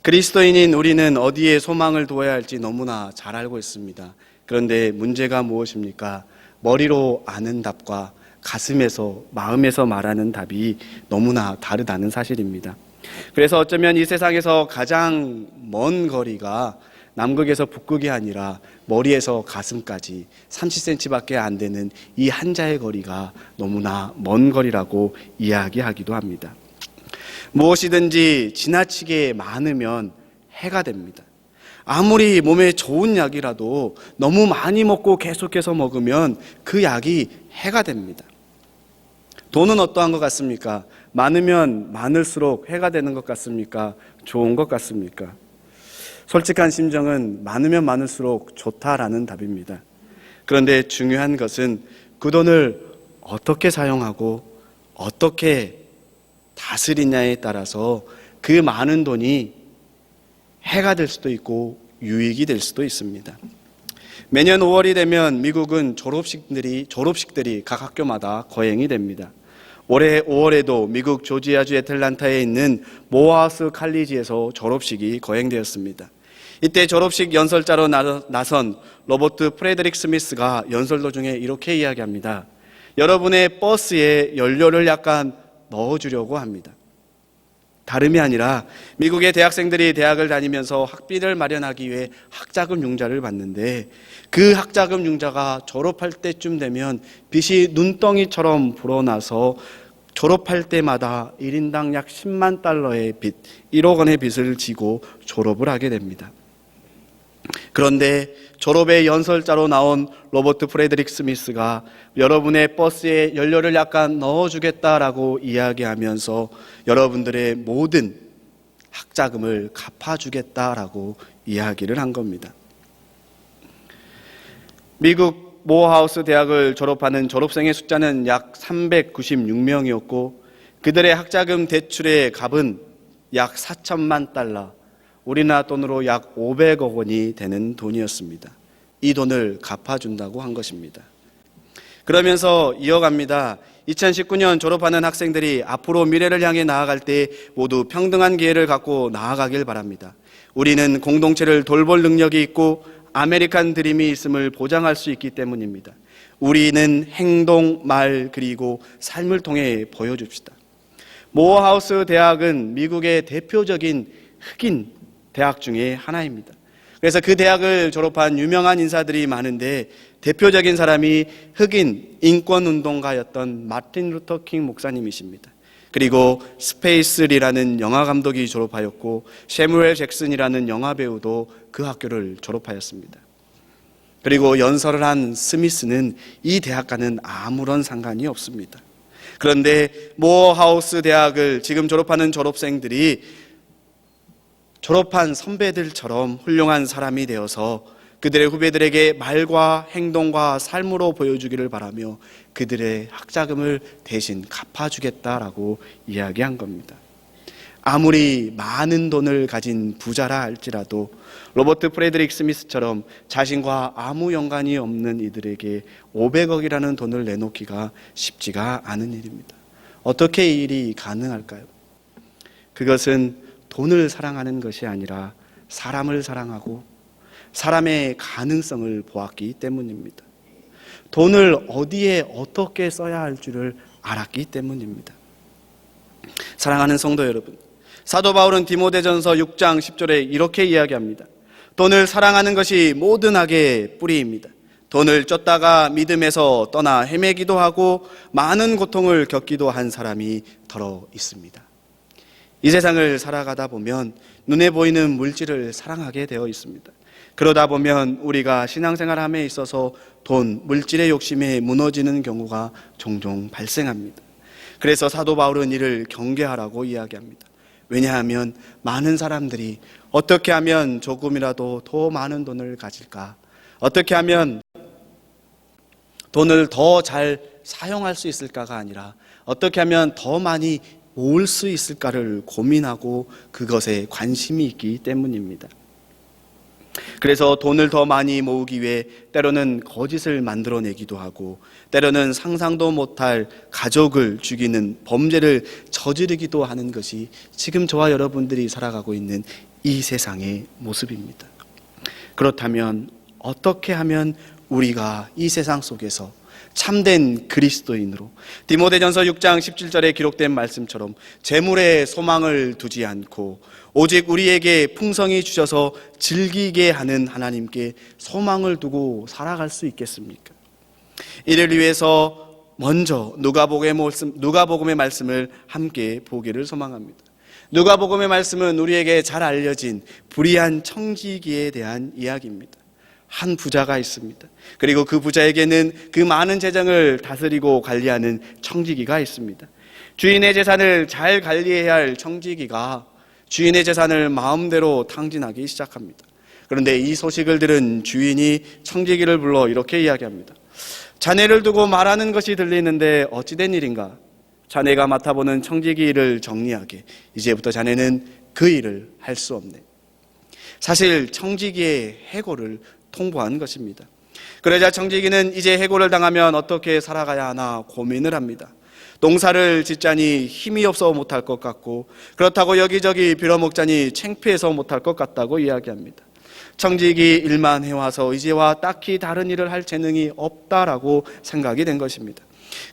그리스도인인 우리는 어디에 소망을 두어야 할지 너무나 잘 알고 있습니다. 그런데 문제가 무엇입니까? 머리로 아는 답과 가슴에서, 마음에서 말하는 답이 너무나 다르다는 사실입니다. 그래서 어쩌면 이 세상에서 가장 먼 거리가 남극에서 북극이 아니라 머리에서 가슴까지 30cm밖에 안 되는 이 한자의 거리가 너무나 먼 거리라고 이야기하기도 합니다. 무엇이든지 지나치게 많으면 해가 됩니다. 아무리 몸에 좋은 약이라도 너무 많이 먹고 계속해서 먹으면 그 약이 해가 됩니다. 돈은 어떠한 것 같습니까? 많으면 많을수록 해가 되는 것 같습니까? 좋은 것 같습니까? 솔직한 심정은 많으면 많을수록 좋다라는 답입니다. 그런데 중요한 것은 그 돈을 어떻게 사용하고 어떻게 다스리냐에 따라서 그 많은 돈이 해가 될 수도 있고 유익이 될 수도 있습니다. 매년 5월이 되면 미국은 졸업식들이 각 학교마다 거행이 됩니다. 올해 5월에도 미국 조지아주 애틀란타에 있는 모어하우스 칼리지에서 졸업식이 거행되었습니다. 이때 졸업식 연설자로 나선 로버트 프레드릭 스미스가 연설 도중에 이렇게 이야기합니다. 여러분의 버스에 연료를 약간 넣어주려고 합니다. 다름이 아니라 미국의 대학생들이 대학을 다니면서 학비를 마련하기 위해 학자금 융자를 받는데 그 학자금 융자가 졸업할 때쯤 되면 빚이 눈덩이처럼 불어나서 졸업할 때마다 1인당 약 10만 달러의 빚, 1억 원의 빚을 지고 졸업을 하게 됩니다. 그런데 졸업의 연설자로 나온 로버트 프레드릭 스미스가 여러분의 버스에 연료를 약간 넣어주겠다라고 이야기하면서 여러분들의 모든 학자금을 갚아주겠다라고 이야기를 한 겁니다. 미국 모어하우스 대학을 졸업하는 졸업생의 숫자는 약 396명이었고 그들의 학자금 대출의 값은 약 4천만 달러, 우리나라 돈으로 약 500억 원이 되는 돈이었습니다. 이 돈을 갚아준다고 한 것입니다. 그러면서 이어갑니다. 2019년 졸업하는 학생들이 앞으로 미래를 향해 나아갈 때 모두 평등한 기회를 갖고 나아가길 바랍니다. 우리는 공동체를 돌볼 능력이 있고 아메리칸 드림이 있음을 보장할 수 있기 때문입니다. 우리는 행동, 말, 그리고 삶을 통해 보여줍시다. 모어하우스 대학은 미국의 대표적인 흑인 대학 중에 하나입니다. 그래서 그 대학을 졸업한 유명한 인사들이 많은데 대표적인 사람이 흑인 인권운동가였던 마틴 루터 킹 목사님이십니다. 그리고 스페이스리라는 영화 감독이 졸업하였고 샘유엘 잭슨이라는 영화 배우도 그 학교를 졸업하였습니다. 그리고 연설을 한 스미스는 이 대학과는 아무런 상관이 없습니다. 그런데 모어하우스 대학을 지금 졸업하는 졸업생들이 졸업한 선배들처럼 훌륭한 사람이 되어서 그들의 후배들에게 말과 행동과 삶으로 보여주기를 바라며 그들의 학자금을 대신 갚아주겠다라고 이야기한 겁니다. 아무리 많은 돈을 가진 부자라 할지라도 로버트 프레드릭 스미스처럼 자신과 아무 연관이 없는 이들에게 500억이라는 돈을 내놓기가 쉽지가 않은 일입니다. 어떻게 이 일이 가능할까요? 그것은 돈을 사랑하는 것이 아니라 사람을 사랑하고 사람의 가능성을 보았기 때문입니다. 돈을 어디에 어떻게 써야 할 줄을 알았기 때문입니다. 사랑하는 성도 여러분, 사도 바울은 디모데전서 6장 10절에 이렇게 이야기합니다. 돈을 사랑하는 것이 모든 악의 뿌리입니다. 돈을 쫓다가 믿음에서 떠나 헤매기도 하고 많은 고통을 겪기도 한 사람이 더러 있습니다. 이 세상을 살아가다 보면 눈에 보이는 물질을 사랑하게 되어 있습니다. 그러다 보면 우리가 신앙생활함에 있어서 돈, 물질의 욕심에 무너지는 경우가 종종 발생합니다. 그래서 사도 바울은 이를 경계하라고 이야기합니다. 왜냐하면 많은 사람들이 어떻게 하면 조금이라도 더 많은 돈을 가질까? 어떻게 하면 돈을 더 잘 사용할 수 있을까가 아니라 어떻게 하면 더 많이 모을 수 있을까를 고민하고 그것에 관심이 있기 때문입니다. 그래서 돈을 더 많이 모으기 위해 때로는 거짓을 만들어내기도 하고 때로는 상상도 못할 가족을 죽이는 범죄를 저지르기도 하는 것이 지금 저와 여러분들이 살아가고 있는 이 세상의 모습입니다. 그렇다면 어떻게 하면 우리가 이 세상 속에서 참된 그리스도인으로 디모데전서 6장 17절에 기록된 말씀처럼 재물에 소망을 두지 않고 오직 우리에게 풍성히 주셔서 즐기게 하는 하나님께 소망을 두고 살아갈 수 있겠습니까? 이를 위해서 먼저 누가복음의 말씀을 함께 보기를 소망합니다. 누가복음의 말씀은 우리에게 잘 알려진 불의한 청지기에 대한 이야기입니다. 한 부자가 있습니다. 그리고 그 부자에게는 그 많은 재정을 다스리고 관리하는 청지기가 있습니다. 주인의 재산을 잘 관리해야 할 청지기가 주인의 재산을 마음대로 탕진하기 시작합니다. 그런데 이 소식을 들은 주인이 청지기를 불러 이렇게 이야기합니다. 자네를 두고 말하는 것이 들리는데 어찌된 일인가? 자네가 맡아보는 청지기 일을 정리하게. 이제부터 자네는 그 일을 할 수 없네. 사실 청지기의 해고를 통보한 것입니다. 그러자 청지기는 이제 해고를 당하면 어떻게 살아가야 하나 고민을 합니다. 농사를 짓자니 힘이 없어 못할 것 같고, 그렇다고 여기저기 빌어먹자니 창피해서 못할 것 같다고 이야기합니다. 청지기 일만 해와서 이제와 딱히 다른 일을 할 재능이 없다라고 생각이 된 것입니다.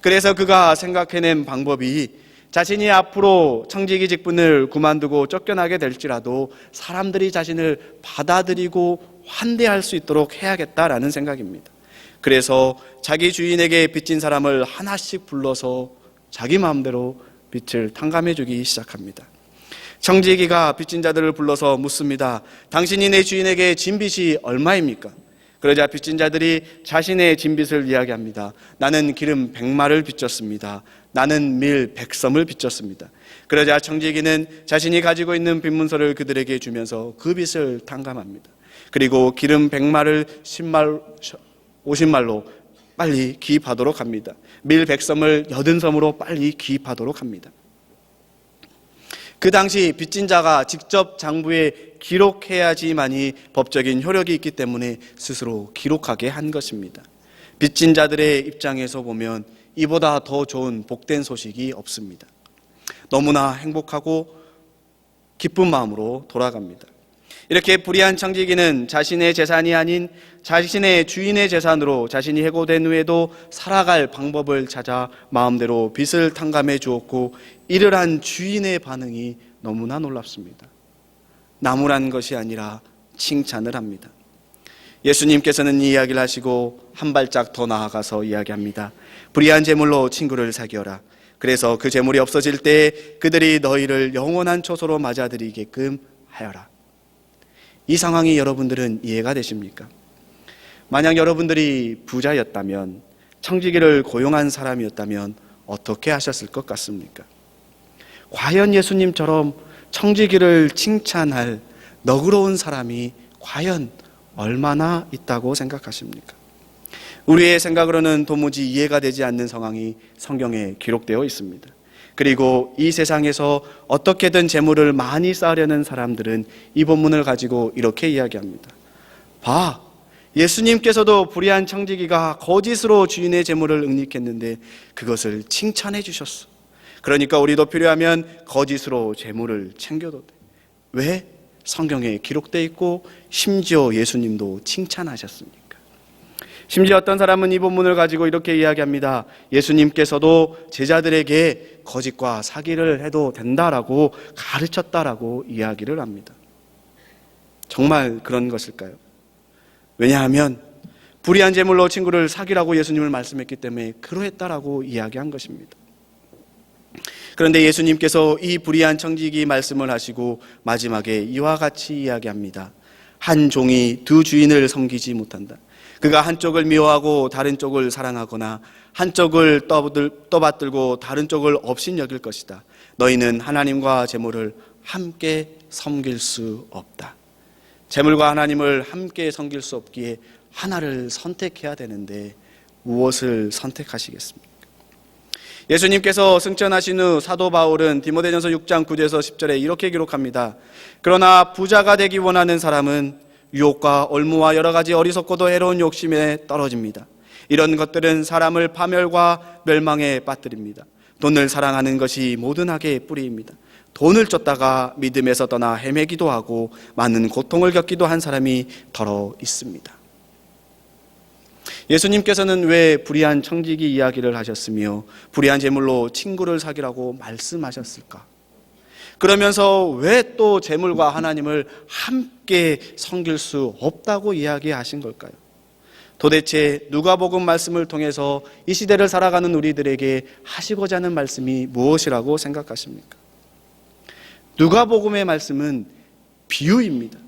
그래서 그가 생각해낸 방법이 자신이 앞으로 청지기 직분을 그만두고 쫓겨나게 될지라도 사람들이 자신을 받아들이고 환대할 수 있도록 해야겠다라는 생각입니다. 그래서 자기 주인에게 빚진 사람을 하나씩 불러서 자기 마음대로 빚을 탕감해 주기 시작합니다. 청지기가 빚진 자들을 불러서 묻습니다. 당신이 내 주인에게 진 빚이 얼마입니까? 그러자 빚진 자들이 자신의 진 빚을 이야기합니다. 나는 기름 100마를 빚졌습니다. 나는 밀 100섬을 빚졌습니다. 그러자 청지기는 자신이 가지고 있는 빚문서를 그들에게 주면서 그 빚을 탕감합니다. 그리고 기름 100마를 50말로 빨리 기입하도록 합니다. 밀 100섬을 80섬으로 빨리 기입하도록 합니다. 그 당시 빚진 자가 직접 장부에 기록해야지만이 법적인 효력이 있기 때문에 스스로 기록하게 한 것입니다. 빚진 자들의 입장에서 보면 이보다 더 좋은 복된 소식이 없습니다. 너무나 행복하고 기쁜 마음으로 돌아갑니다. 이렇게 불의한 청지기는 자신의 재산이 아닌 자신의 주인의 재산으로 자신이 해고된 후에도 살아갈 방법을 찾아 마음대로 빚을 탕감해 주었고, 이를 한 주인의 반응이 너무나 놀랍습니다. 나무란 것이 아니라 칭찬을 합니다. 예수님께서는 이 이야기를 하시고 한 발짝 더 나아가서 이야기합니다. 불의한 재물로 친구를 사귀어라. 그래서 그 재물이 없어질 때 그들이 너희를 영원한 초소로 맞아들이게끔 하여라. 이 상황이 여러분들은 이해가 되십니까? 만약 여러분들이 부자였다면, 청지기를 고용한 사람이었다면 어떻게 하셨을 것 같습니까? 과연 예수님처럼 청지기를 칭찬할 너그러운 사람이 과연 얼마나 있다고 생각하십니까? 우리의 생각으로는 도무지 이해가 되지 않는 상황이 성경에 기록되어 있습니다. 그리고 이 세상에서 어떻게든 재물을 많이 쌓으려는 사람들은 이 본문을 가지고 이렇게 이야기합니다. 봐, 예수님께서도 불의한 청지기가 거짓으로 주인의 재물을 응닉했는데 그것을 칭찬해 주셨어. 그러니까 우리도 필요하면 거짓으로 재물을 챙겨도 돼. 왜? 성경에 기록되어 있고 심지어 예수님도 칭찬하셨습니까? 심지어 어떤 사람은 이 본문을 가지고 이렇게 이야기합니다. 예수님께서도 제자들에게 거짓과 사기를 해도 된다라고 가르쳤다라고 이야기를 합니다. 정말 그런 것일까요? 왜냐하면 불의한 재물로 친구를 사기라고 예수님을 말씀했기 때문에 그러했다라고 이야기한 것입니다. 그런데 예수님께서 이 불의한 청지기 말씀을 하시고 마지막에 이와 같이 이야기합니다. 한 종이 두 주인을 섬기지 못한다. 그가 한쪽을 미워하고 다른 쪽을 사랑하거나 한쪽을 떠받들고 다른 쪽을 업신여길 것이다. 너희는 하나님과 재물을 함께 섬길 수 없다. 재물과 하나님을 함께 섬길 수 없기에 하나를 선택해야 되는데 무엇을 선택하시겠습니까? 예수님께서 승천하신 후 사도 바울은 디모데전서 6장 9절에서 10절에 이렇게 기록합니다. 그러나 부자가 되기 원하는 사람은 유혹과 얼무와 여러 가지 어리석고도 해로운 욕심에 떨어집니다. 이런 것들은 사람을 파멸과 멸망에 빠뜨립니다. 돈을 사랑하는 것이 모든 악의 뿌리입니다. 돈을 쫓다가 믿음에서 떠나 헤매기도 하고 많은 고통을 겪기도 한 사람이 더러 있습니다. 예수님께서는 왜 불의한 청지기 이야기를 하셨으며 불의한 재물로 친구를 사귀라고 말씀하셨을까? 그러면서 왜 또 재물과 하나님을 함께 섬길 수 없다고 이야기하신 걸까요? 도대체 누가복음 말씀을 통해서 이 시대를 살아가는 우리들에게 하시고자 하는 말씀이 무엇이라고 생각하십니까? 누가복음의 말씀은 비유입니다.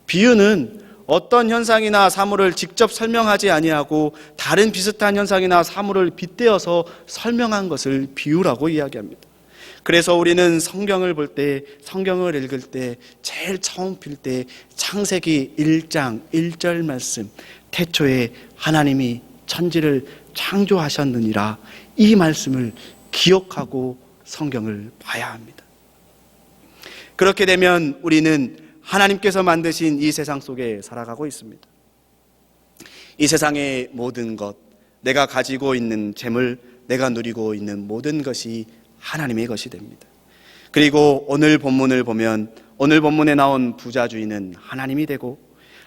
비유는 어떤 현상이나 사물을 직접 설명하지 아니하고 다른 비슷한 현상이나 사물을 빗대어서 설명한 것을 비유라고 이야기합니다. 그래서 우리는 성경을 볼 때, 성경을 읽을 때 제일 처음 필 때 창세기 1장 1절 말씀, 태초에 하나님이 천지를 창조하셨느니라, 이 말씀을 기억하고 성경을 봐야 합니다. 그렇게 되면 우리는 하나님께서 만드신 이 세상 속에 살아가고 있습니다. 이 세상의 모든 것, 내가 가지고 있는 재물, 내가 누리고 있는 모든 것이 하나님의 것이 됩니다. 그리고 오늘 본문을 보면 오늘 본문에 나온 부자주의는 하나님이 되고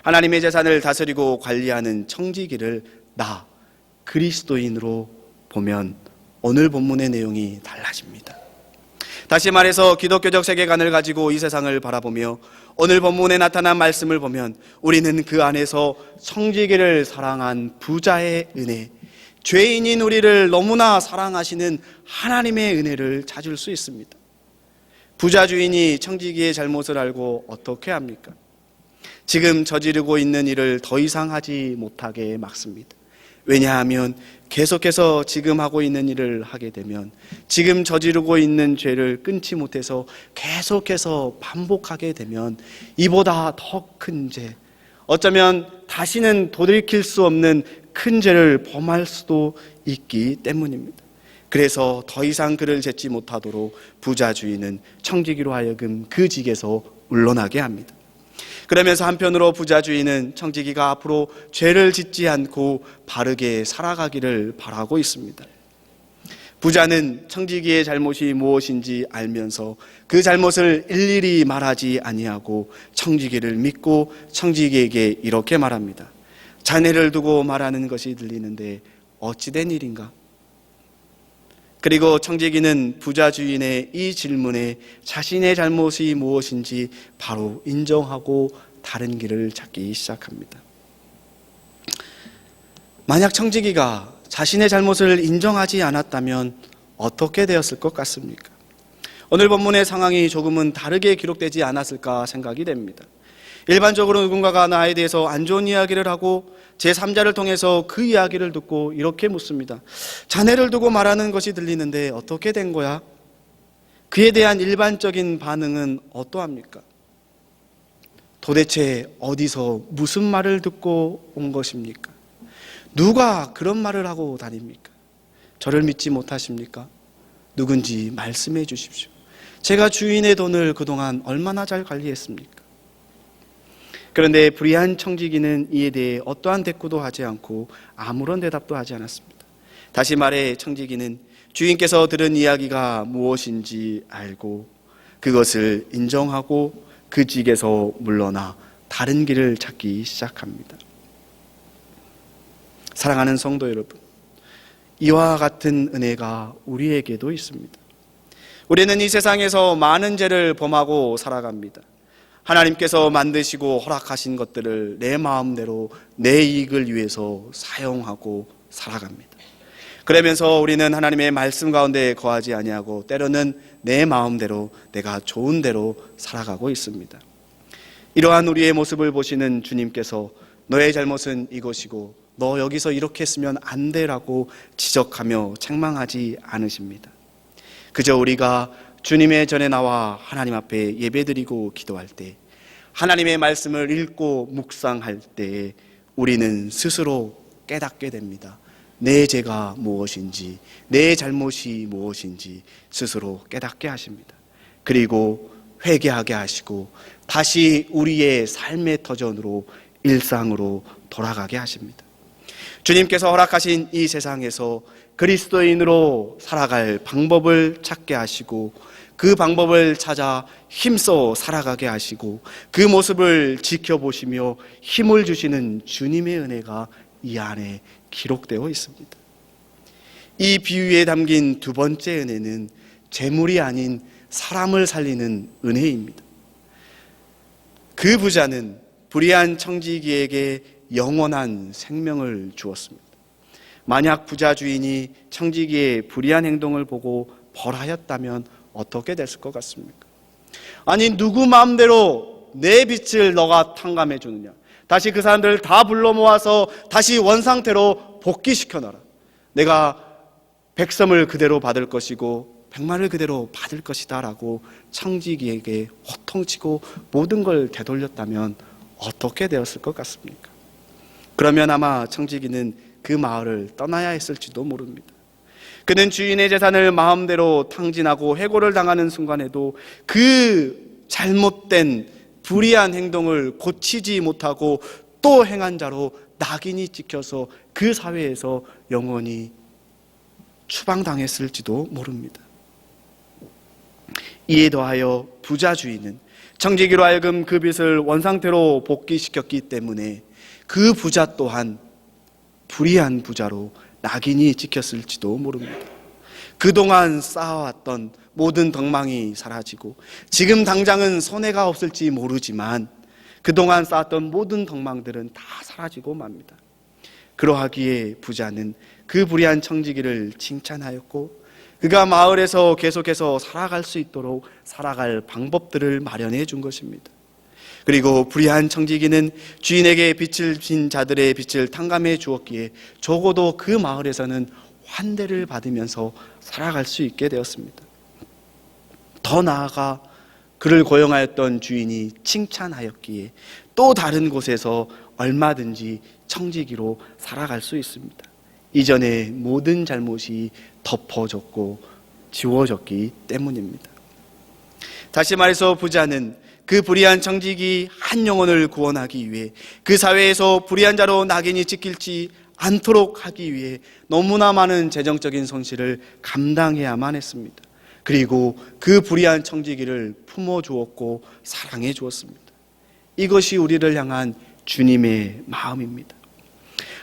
하나님의 재산을 다스리고 관리하는 청지기를 나 그리스도인으로 보면 오늘 본문의 내용이 달라집니다. 다시 말해서 기독교적 세계관을 가지고 이 세상을 바라보며 오늘 본문에 나타난 말씀을 보면 우리는 그 안에서 청지기를 사랑한 부자의 은혜, 죄인인 우리를 너무나 사랑하시는 하나님의 은혜를 찾을 수 있습니다. 부자 주인이 청지기의 잘못을 알고 어떻게 합니까? 지금 저지르고 있는 일을 더 이상 하지 못하게 막습니다. 왜냐하면 계속해서 지금 하고 있는 일을 하게 되면 지금 저지르고 있는 죄를 끊지 못해서 계속해서 반복하게 되면 이보다 더 큰 죄, 어쩌면 다시는 돌이킬 수 없는 큰 죄를 범할 수도 있기 때문입니다. 그래서 더 이상 그를 좇지 못하도록 부자 주인은 청지기로 하여금 그 직에서 물러나게 합니다. 그러면서 한편으로 부자 주인은 청지기가 앞으로 죄를 짓지 않고 바르게 살아가기를 바라고 있습니다. 부자는 청지기의 잘못이 무엇인지 알면서 그 잘못을 일일이 말하지 아니하고 청지기를 믿고 청지기에게 이렇게 말합니다. 자네를 두고 말하는 것이 들리는데 어찌된 일인가? 그리고 청지기는 부자 주인의 이 질문에 자신의 잘못이 무엇인지 바로 인정하고 다른 길을 찾기 시작합니다. 만약 청지기가 자신의 잘못을 인정하지 않았다면 어떻게 되었을 것 같습니까? 오늘 본문의 상황이 조금은 다르게 기록되지 않았을까 생각이 됩니다. 일반적으로 누군가가 나에 대해서 안 좋은 이야기를 하고 제3자를 통해서 그 이야기를 듣고 이렇게 묻습니다. 자네를 두고 말하는 것이 들리는데 어떻게 된 거야? 그에 대한 일반적인 반응은 어떠합니까? 도대체 어디서 무슨 말을 듣고 온 것입니까? 누가 그런 말을 하고 다닙니까? 저를 믿지 못하십니까? 누군지 말씀해 주십시오. 제가 주인의 돈을 그동안 얼마나 잘 관리했습니까? 그런데 불의한 청지기는 이에 대해 어떠한 대꾸도 하지 않고 아무런 대답도 하지 않았습니다. 다시 말해 청지기는 주인께서 들은 이야기가 무엇인지 알고 그것을 인정하고 그 직에서 물러나 다른 길을 찾기 시작합니다. 사랑하는 성도 여러분, 이와 같은 은혜가 우리에게도 있습니다. 우리는 이 세상에서 많은 죄를 범하고 살아갑니다. 하나님께서 만드시고 허락하신 것들을 내 마음대로 내 이익을 위해서 사용하고 살아갑니다. 그러면서 우리는 하나님의 말씀 가운데 거하지 아니하고 때로는 내 마음대로 내가 좋은 대로 살아가고 있습니다. 이러한 우리의 모습을 보시는 주님께서 너의 잘못은 이것이고 너 여기서 이렇게 했으면 안 돼라고 지적하며 책망하지 않으십니다. 그저 우리가 주님의 전에 나와 하나님 앞에 예배드리고 기도할 때, 하나님의 말씀을 읽고 묵상할 때 우리는 스스로 깨닫게 됩니다. 내 죄가 무엇인지, 내 잘못이 무엇인지 스스로 깨닫게 하십니다. 그리고 회개하게 하시고 다시 우리의 삶의 터전으로 일상으로 돌아가게 하십니다. 주님께서 허락하신 이 세상에서 그리스도인으로 살아갈 방법을 찾게 하시고 그 방법을 찾아 힘써 살아가게 하시고 그 모습을 지켜보시며 힘을 주시는 주님의 은혜가 이 안에 기록되어 있습니다. 이 비유에 담긴 두 번째 은혜는 재물이 아닌 사람을 살리는 은혜입니다. 그 부자는 불의한 청지기에게 영원한 생명을 주었습니다. 만약 부자 주인이 청지기의 불의한 행동을 보고 벌하였다면 어떻게 됐을 것 같습니까? 아니, 누구 마음대로 내 빚을 너가 탕감해 주느냐? 다시 그 사람들을 다 불러 모아서 다시 원상태로 복귀시켜놔라. 내가 백섬을 그대로 받을 것이고 백만을 그대로 받을 것이다 라고 청지기에게 호통치고 모든 걸 되돌렸다면 어떻게 되었을 것 같습니까? 그러면 아마 청지기는 그 마을을 떠나야 했을지도 모릅니다. 그는 주인의 재산을 마음대로 탕진하고 해고를 당하는 순간에도 그 잘못된 불의한 행동을 고치지 못하고 또 행한 자로 낙인이 찍혀서 그 사회에서 영원히 추방당했을지도 모릅니다. 이에 더하여 부자 주인은 청지기로 하여금 그 빚을 원상태로 복귀시켰기 때문에 그 부자 또한 불의한 부자로 낙인이 찍혔을지도 모릅니다. 그동안 쌓아왔던 모든 덕망이 사라지고 지금 당장은 손해가 없을지 모르지만 그동안 쌓았던 모든 덕망들은 다 사라지고 맙니다. 그러하기에 부자는 그 불의한 청지기를 칭찬하였고 그가 마을에서 계속해서 살아갈 수 있도록 살아갈 방법들을 마련해 준 것입니다. 그리고 불의한 청지기는 주인에게 빚을 진 자들의 빚을 탕감해 주었기에 적어도 그 마을에서는 환대를 받으면서 살아갈 수 있게 되었습니다. 더 나아가 그를 고용하였던 주인이 칭찬하였기에 또 다른 곳에서 얼마든지 청지기로 살아갈 수 있습니다. 이전의 모든 잘못이 덮어졌고 지워졌기 때문입니다. 다시 말해서 부자는 그 불의한 청지기 한 영혼을 구원하기 위해 그 사회에서 불의한 자로 낙인이 찍힐지 않도록 하기 위해 너무나 많은 재정적인 손실을 감당해야만 했습니다. 그리고 그 불의한 청지기를 품어주었고 사랑해 주었습니다. 이것이 우리를 향한 주님의 마음입니다.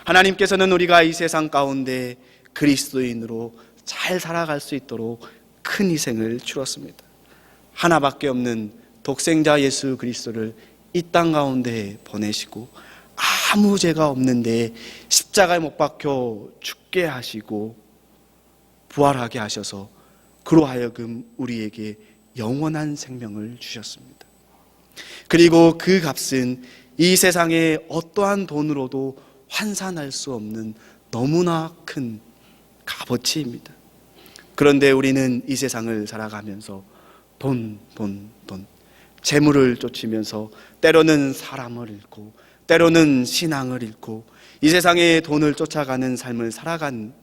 하나님께서는 우리가 이 세상 가운데 그리스도인으로 잘 살아갈 수 있도록 큰 희생을 치렀습니다. 하나밖에 없는 독생자 예수 그리스도를 이 땅 가운데 보내시고 아무 죄가 없는데 십자가에 못 박혀 죽게 하시고 부활하게 하셔서 그로 하여금 우리에게 영원한 생명을 주셨습니다. 그리고 그 값은 이 세상의 어떠한 돈으로도 환산할 수 없는 너무나 큰 값어치입니다. 그런데 우리는 이 세상을 살아가면서 돈, 재물을 쫓으면서 때로는 사람을 잃고 때로는 신앙을 잃고 이 세상의 돈을 쫓아가는 삶을 살아간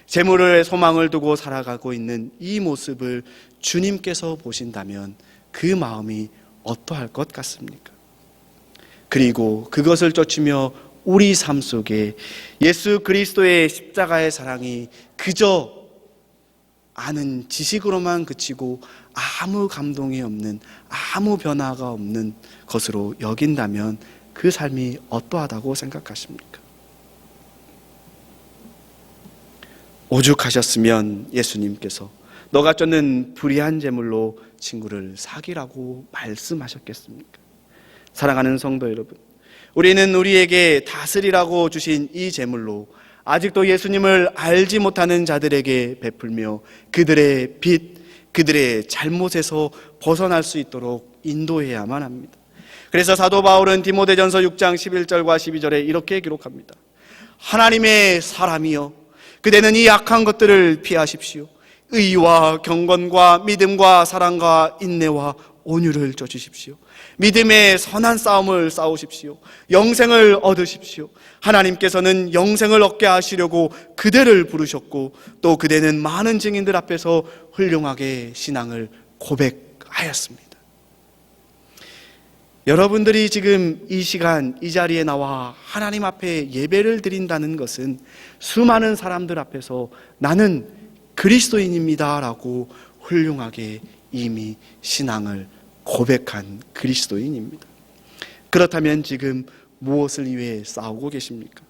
재물의 소망을 두고 살아가고 있는 이 모습을 주님께서 보신다면 그 마음이 어떠할 것 같습니까? 그리고 그것을 쫓으며 우리 삶 속에 예수 그리스도의 십자가의 사랑이 그저 아는 지식으로만 그치고 아무 감동이 없는, 아무 변화가 없는 것으로 여긴다면 그 삶이 어떠하다고 생각하십니까? 오죽하셨으면 예수님께서 너가 쫓는 불의한 재물로 친구를 사귀라고 말씀하셨겠습니까? 사랑하는 성도 여러분, 우리는 우리에게 다스리라고 주신 이 재물로 아직도 예수님을 알지 못하는 자들에게 베풀며 그들의 빚, 그들의 잘못에서 벗어날 수 있도록 인도해야만 합니다. 그래서 사도 바울은 디모데전서 6장 11절과 12절에 이렇게 기록합니다. 하나님의 사람이여, 그대는 이 악한 것들을 피하십시오. 의와 경건과 믿음과 사랑과 인내와 온유를 쫓으십시오. 믿음의 선한 싸움을 싸우십시오. 영생을 얻으십시오. 하나님께서는 영생을 얻게 하시려고 그대를 부르셨고 또 그대는 많은 증인들 앞에서 훌륭하게 신앙을 고백하였습니다. 여러분들이 지금 이 시간 이 자리에 나와 하나님 앞에 예배를 드린다는 것은 수많은 사람들 앞에서 나는 그리스도인입니다 라고 훌륭하게 이미 신앙을 고백한 그리스도인입니다. 그렇다면 지금 무엇을 위해 싸우고 계십니까?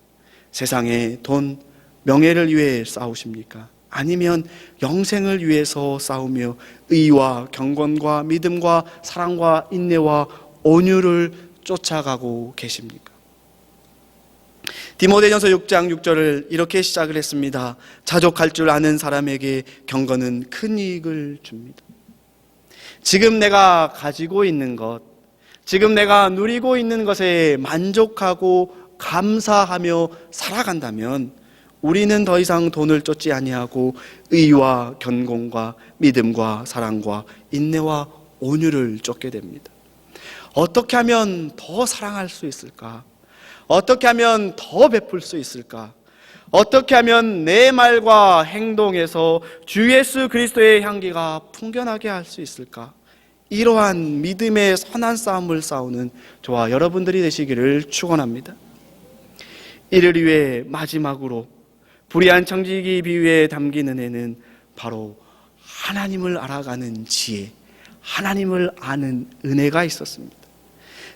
세상의 돈, 명예를 위해 싸우십니까? 아니면 영생을 위해서 싸우며 의와 경건과 믿음과 사랑과 인내와 온유를 쫓아가고 계십니까? 디모데전서 6장 6절을 이렇게 시작을 했습니다. 자족할 줄 아는 사람에게 경건은 큰 이익을 줍니다. 지금 내가 가지고 있는 것, 지금 내가 누리고 있는 것에 만족하고 감사하며 살아간다면 우리는 더 이상 돈을 쫓지 아니하고 의와 견공과 믿음과 사랑과 인내와 온유를 쫓게 됩니다. 어떻게 하면 더 사랑할 수 있을까? 어떻게 하면 더 베풀 수 있을까? 어떻게 하면 내 말과 행동에서 주 예수 그리스도의 향기가 풍겨나게 할 수 있을까? 이러한 믿음의 선한 싸움을 싸우는 저와 여러분들이 되시기를 축원합니다. 이를 위해 마지막으로 불의한 청지기 비유에 담긴 은혜는 바로 하나님을 알아가는 지혜, 하나님을 아는 은혜가 있었습니다.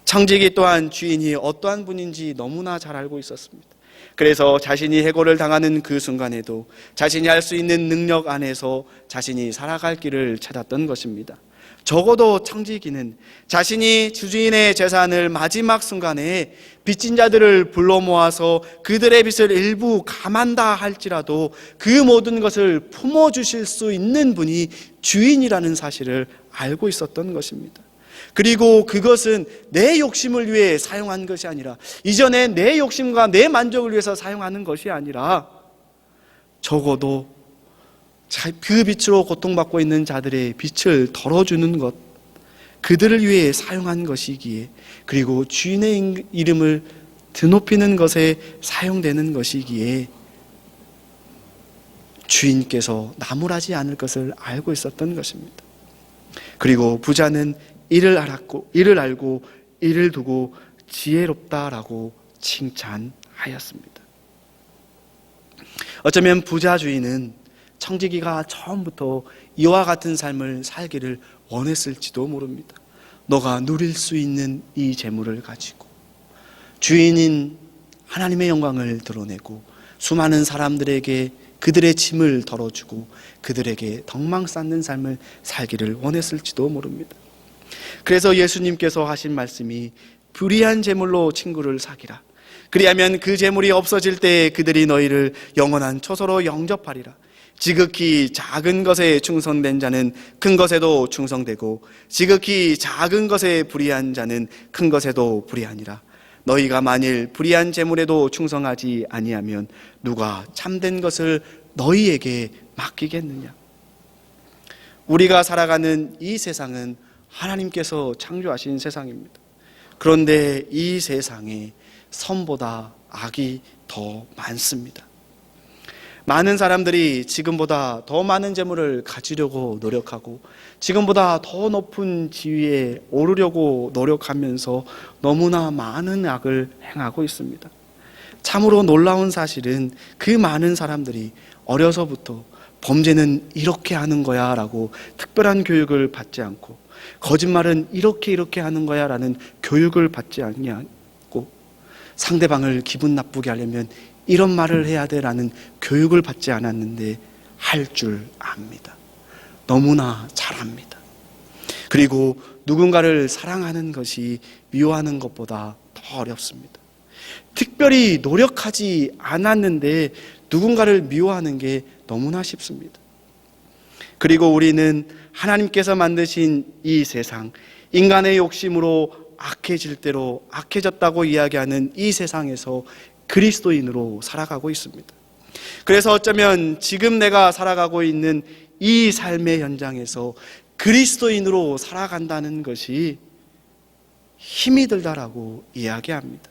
청지기 또한 주인이 어떠한 분인지 너무나 잘 알고 있었습니다. 그래서 자신이 해고를 당하는 그 순간에도 자신이 할 수 있는 능력 안에서 자신이 살아갈 길을 찾았던 것입니다. 적어도 청지기는 자신이 주주인의 재산을 마지막 순간에 빚진 자들을 불러 모아서 그들의 빚을 일부 감한다 할지라도 그 모든 것을 품어주실 수 있는 분이 주인이라는 사실을 알고 있었던 것입니다. 그리고 그것은 내 욕심을 위해 사용한 것이 아니라, 이전에 내 욕심과 내 만족을 위해서 사용하는 것이 아니라 적어도 그 빛으로 고통받고 있는 자들의 빛을 덜어주는 것, 그들을 위해 사용한 것이기에, 그리고 주인의 이름을 드높이는 것에 사용되는 것이기에 주인께서 나무라지 않을 것을 알고 있었던 것입니다. 그리고 부자는 이를 알고 이를 두고 지혜롭다라고 칭찬하였습니다. 어쩌면 부자 주인은 청지기가 처음부터 이와 같은 삶을 살기를 원했을지도 모릅니다. 너가 누릴 수 있는 이 재물을 가지고 주인인 하나님의 영광을 드러내고 수많은 사람들에게 그들의 짐을 덜어주고 그들에게 덕망 쌓는 삶을 살기를 원했을지도 모릅니다. 그래서 예수님께서 하신 말씀이 불의한 재물로 친구를 사기라. 그리하면 그 재물이 없어질 때 그들이 너희를 영원한 처소로 영접하리라. 지극히 작은 것에 충성된 자는 큰 것에도 충성되고 지극히 작은 것에 불의한 자는 큰 것에도 불의하니라. 너희가 만일 불의한 재물에도 충성하지 아니하면 누가 참된 것을 너희에게 맡기겠느냐. 우리가 살아가는 이 세상은 하나님께서 창조하신 세상입니다. 그런데 이 세상에 선보다 악이 더 많습니다. 많은 사람들이 지금보다 더 많은 재물을 가지려고 노력하고 지금보다 더 높은 지위에 오르려고 노력하면서 너무나 많은 악을 행하고 있습니다. 참으로 놀라운 사실은 그 많은 사람들이 어려서부터 범죄는 이렇게 하는 거야 라고 특별한 교육을 받지 않고, 거짓말은 이렇게 하는 거야 라는 교육을 받지 않고, 상대방을 기분 나쁘게 하려면 이런 말을 해야 돼라는 교육을 받지 않았는데 할 줄 압니다. 너무나 잘합니다. 그리고 누군가를 사랑하는 것이 미워하는 것보다 더 어렵습니다. 특별히 노력하지 않았는데 누군가를 미워하는 게 너무나 쉽습니다. 그리고 우리는 하나님께서 만드신 이 세상, 인간의 욕심으로 악해질 대로 악해졌다고 이야기하는 이 세상에서 그리스도인으로 살아가고 있습니다. 그래서 어쩌면 지금 내가 살아가고 있는 이 삶의 현장에서 그리스도인으로 살아간다는 것이 힘이 들다라고 이야기합니다.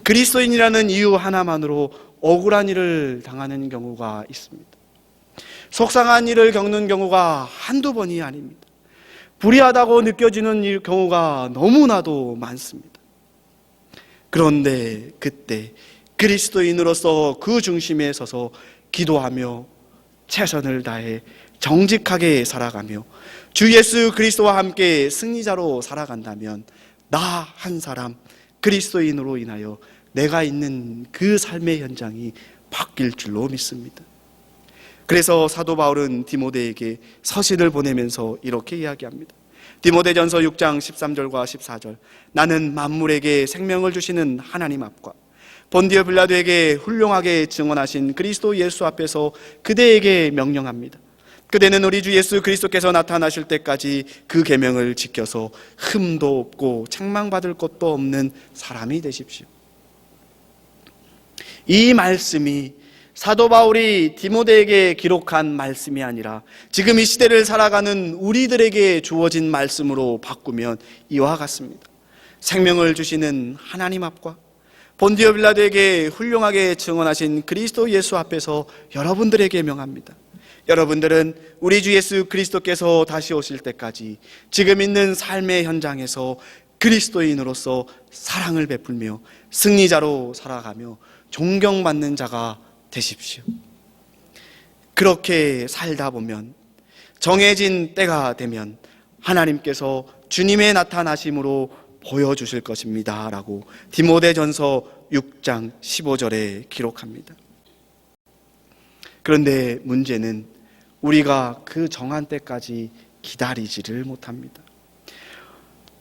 그리스도인이라는 이유 하나만으로 억울한 일을 당하는 경우가 있습니다. 속상한 일을 겪는 경우가 한두 번이 아닙니다. 불의하다고 느껴지는 경우가 너무나도 많습니다. 그런데 그때 그리스도인으로서 그 중심에 서서 기도하며 최선을 다해 정직하게 살아가며 주 예수 그리스도와 함께 승리자로 살아간다면 나 한 사람 그리스도인으로 인하여 내가 있는 그 삶의 현장이 바뀔 줄로 믿습니다. 그래서 사도 바울은 디모데에게 서신을 보내면서 이렇게 이야기합니다. 디모데전서 6장 13절과 14절. 나는 만물에게 생명을 주시는 하나님 앞과 본디오 빌라도에게 훌륭하게 증언하신 그리스도 예수 앞에서 그대에게 명령합니다. 그대는 우리 주 예수 그리스도께서 나타나실 때까지 그 계명을 지켜서 흠도 없고 책망받을 것도 없는 사람이 되십시오. 이 말씀이 사도 바울이 디모데에게 기록한 말씀이 아니라 지금 이 시대를 살아가는 우리들에게 주어진 말씀으로 바꾸면 이와 같습니다. 생명을 주시는 하나님 앞과 본디오 빌라도에게 훌륭하게 증언하신 그리스도 예수 앞에서 여러분들에게 명합니다. 여러분들은 우리 주 예수 그리스도께서 다시 오실 때까지 지금 있는 삶의 현장에서 그리스도인으로서 사랑을 베풀며 승리자로 살아가며 존경받는 자가 되십시오. 그렇게 살다 보면 정해진 때가 되면 하나님께서 주님의 나타나심으로 보여주실 것입니다 라고 디모데전서 6장 15절에 기록합니다. 그런데 문제는 우리가 그 정한 때까지 기다리지를 못합니다.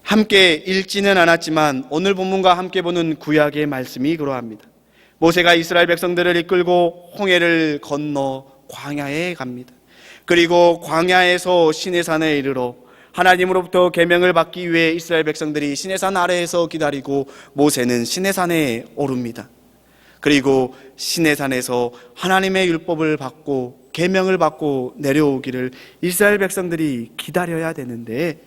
함께 읽지는 않았지만 오늘 본문과 함께 보는 구약의 말씀이 그러합니다. 모세가 이스라엘 백성들을 이끌고 홍해를 건너 광야에 갑니다. 그리고 광야에서 시내산에 이르러 하나님으로부터 계명을 받기 위해 이스라엘 백성들이 시내산 아래에서 기다리고 모세는 시내산에 오릅니다. 그리고 시내산에서 하나님의 율법을 받고 계명을 받고 내려오기를 이스라엘 백성들이 기다려야 되는데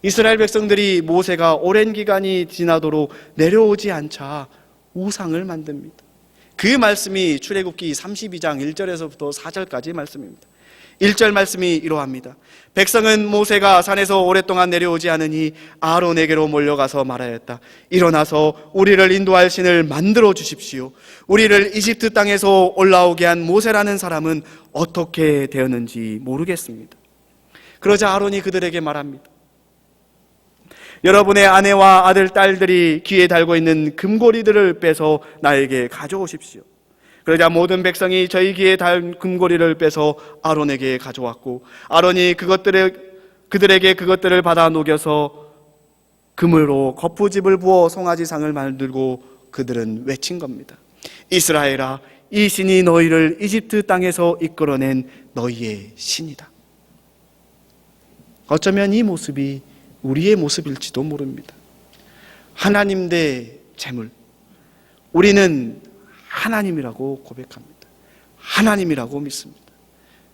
이스라엘 백성들이 모세가 오랜 기간이 지나도록 내려오지 않자 우상을 만듭니다. 그 말씀이 출애굽기 32장 1절에서부터 4절까지 말씀입니다. 1절 말씀이 이러합니다. 백성은 모세가 산에서 오랫동안 내려오지 않으니 아론에게로 몰려가서 말하였다. 일어나서 우리를 인도할 신을 만들어 주십시오. 우리를 이집트 땅에서 올라오게 한 모세라는 사람은 어떻게 되었는지 모르겠습니다. 그러자 아론이 그들에게 말합니다. 여러분의 아내와 아들, 딸들이 귀에 달고 있는 금고리들을 빼서 나에게 가져오십시오. 그러자 모든 백성이 저희 귀에 달 금고리를 빼서 아론에게 가져왔고 아론이 그들에게 그것들을 받아 녹여서 금으로 거푸집을 부어 송아지상을 만들고 그들은 외친 겁니다. 이스라엘아, 이 신이 너희를 이집트 땅에서 이끌어낸 너희의 신이다. 어쩌면 이 모습이 우리의 모습일지도 모릅니다. 하나님 대 재물. 우리는 하나님이라고 고백합니다. 하나님이라고 믿습니다.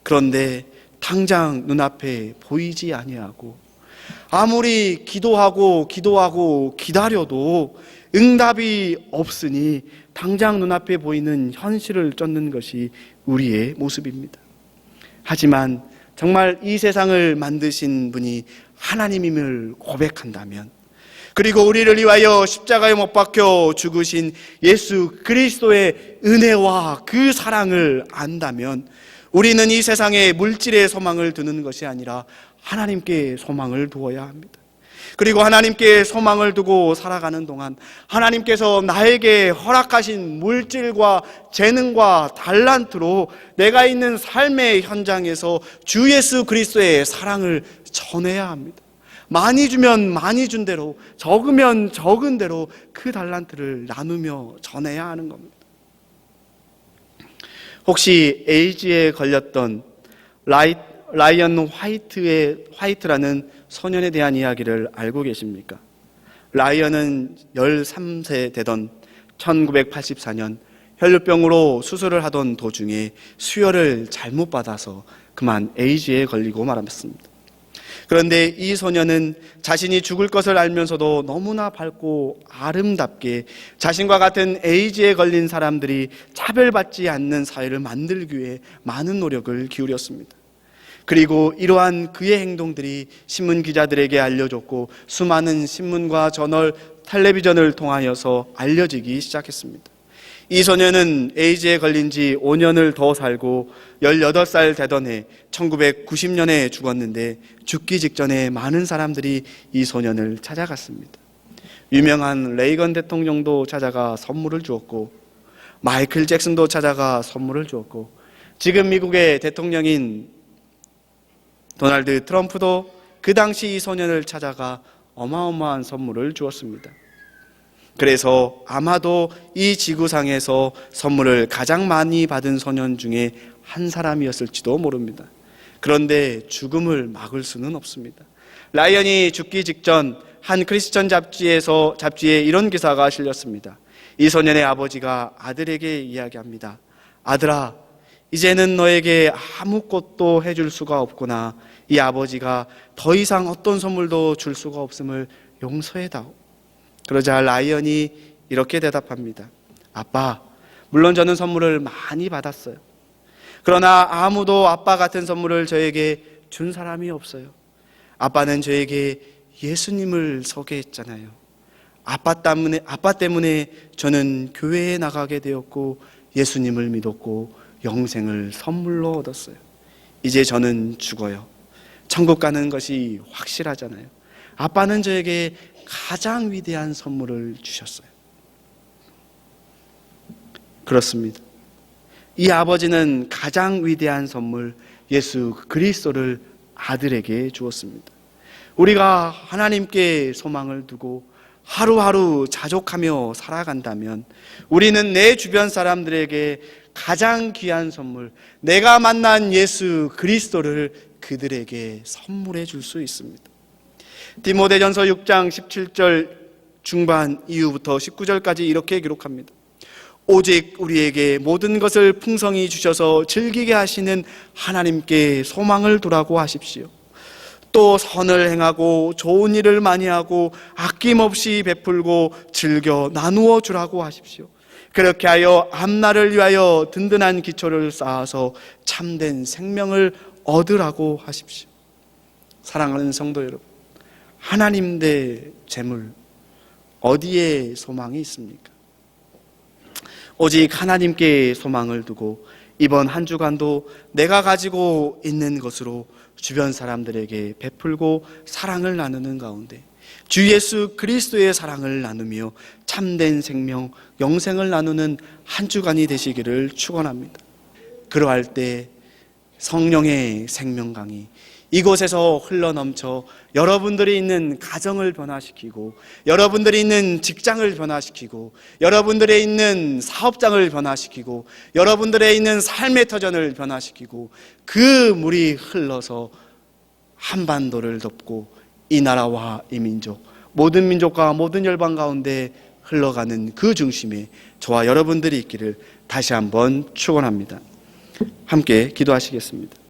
그런데 당장 눈앞에 보이지 아니하고 아무리 기도하고 기다려도 응답이 없으니 당장 눈앞에 보이는 현실을 쫓는 것이 우리의 모습입니다. 하지만 정말 이 세상을 만드신 분이 하나님임을 고백한다면, 그리고 우리를 위하여 십자가에 못 박혀 죽으신 예수 그리스도의 은혜와 그 사랑을 안다면 우리는 이 세상에 물질의 소망을 두는 것이 아니라 하나님께 소망을 두어야 합니다. 그리고 하나님께 소망을 두고 살아가는 동안 하나님께서 나에게 허락하신 물질과 재능과 달란트로 내가 있는 삶의 현장에서 주 예수 그리스도의 사랑을 전해야 합니다. 많이 주면 많이 준 대로, 적으면 적은 대로 그 달란트를 나누며 전해야 하는 겁니다. 혹시 에이즈에 걸렸던 라이언 화이트라는 소년에 대한 이야기를 알고 계십니까? 라이언은 13세 되던 1984년 혈류병으로 수술을 하던 도중에 수혈을 잘못 받아서 그만 에이즈에 걸리고 말았습니다. 그런데 이 소년은 자신이 죽을 것을 알면서도 너무나 밝고 아름답게 자신과 같은 에이즈에 걸린 사람들이 차별받지 않는 사회를 만들기 위해 많은 노력을 기울였습니다. 그리고 이러한 그의 행동들이 신문 기자들에게 알려졌고 수많은 신문과 저널, 텔레비전을 통하여서 알려지기 시작했습니다. 이 소년은 에이즈에 걸린 지 5년을 더 살고 18살 되던 해 1990년에 죽었는데, 죽기 직전에 많은 사람들이 이 소년을 찾아갔습니다. 유명한 레이건 대통령도 찾아가 선물을 주었고, 마이클 잭슨도 찾아가 선물을 주었고, 지금 미국의 대통령인 도널드 트럼프도 그 당시 이 소년을 찾아가 어마어마한 선물을 주었습니다. 그래서 아마도 이 지구상에서 선물을 가장 많이 받은 소년 중에 한 사람이었을지도 모릅니다. 그런데 죽음을 막을 수는 없습니다. 라이언이 죽기 직전 한 크리스천 잡지에 이런 기사가 실렸습니다. 이 소년의 아버지가 아들에게 이야기합니다. 아들아, 이제는 너에게 아무것도 해줄 수가 없구나. 이 아버지가 더 이상 어떤 선물도 줄 수가 없음을 용서해다오. 그러자 라이언이 이렇게 대답합니다. 아빠, 물론 저는 선물을 많이 받았어요. 그러나 아무도 아빠 같은 선물을 저에게 준 사람이 없어요. 아빠는 저에게 예수님을 소개했잖아요. 아빠 때문에 저는 교회에 나가게 되었고 예수님을 믿었고 영생을 선물로 얻었어요. 이제 저는 죽어요. 천국 가는 것이 확실하잖아요. 아빠는 저에게 가장 위대한 선물을 주셨어요. 그렇습니다. 이 아버지는 가장 위대한 선물, 예수 그리스도를 아들에게 주었습니다. 우리가 하나님께 소망을 두고 하루하루 자족하며 살아간다면 우리는 내 주변 사람들에게 가장 귀한 선물, 내가 만난 예수 그리스도를 그들에게 선물해 줄 수 있습니다. 디모데전서 6장 17절 중반 이후부터 19절까지 이렇게 기록합니다. 오직 우리에게 모든 것을 풍성히 주셔서 즐기게 하시는 하나님께 소망을 두라고 하십시오. 또 선을 행하고 좋은 일을 많이 하고 아낌없이 베풀고 즐겨 나누어 주라고 하십시오. 그렇게 하여 앞날을 위하여 든든한 기초를 쌓아서 참된 생명을 얻으라고 하십시오. 사랑하는 성도 여러분, 하나님 대 재물, 어디에 소망이 있습니까? 오직 하나님께 소망을 두고 이번 한 주간도 내가 가지고 있는 것으로 주변 사람들에게 베풀고 사랑을 나누는 가운데 주 예수 그리스도의 사랑을 나누며 참된 생명, 영생을 나누는 한 주간이 되시기를 축원합니다. 그러할 때 성령의 생명강이 이곳에서 흘러넘쳐 여러분들이 있는 가정을 변화시키고, 여러분들이 있는 직장을 변화시키고, 여러분들이 있는 사업장을 변화시키고, 여러분들의 있는 삶의 터전을 변화시키고, 그 물이 흘러서 한반도를 덮고 이 나라와 이 민족, 모든 민족과 모든 열방 가운데 흘러가는 그 중심에 저와 여러분들이 있기를 다시 한번 축원합니다. 함께 기도하시겠습니다.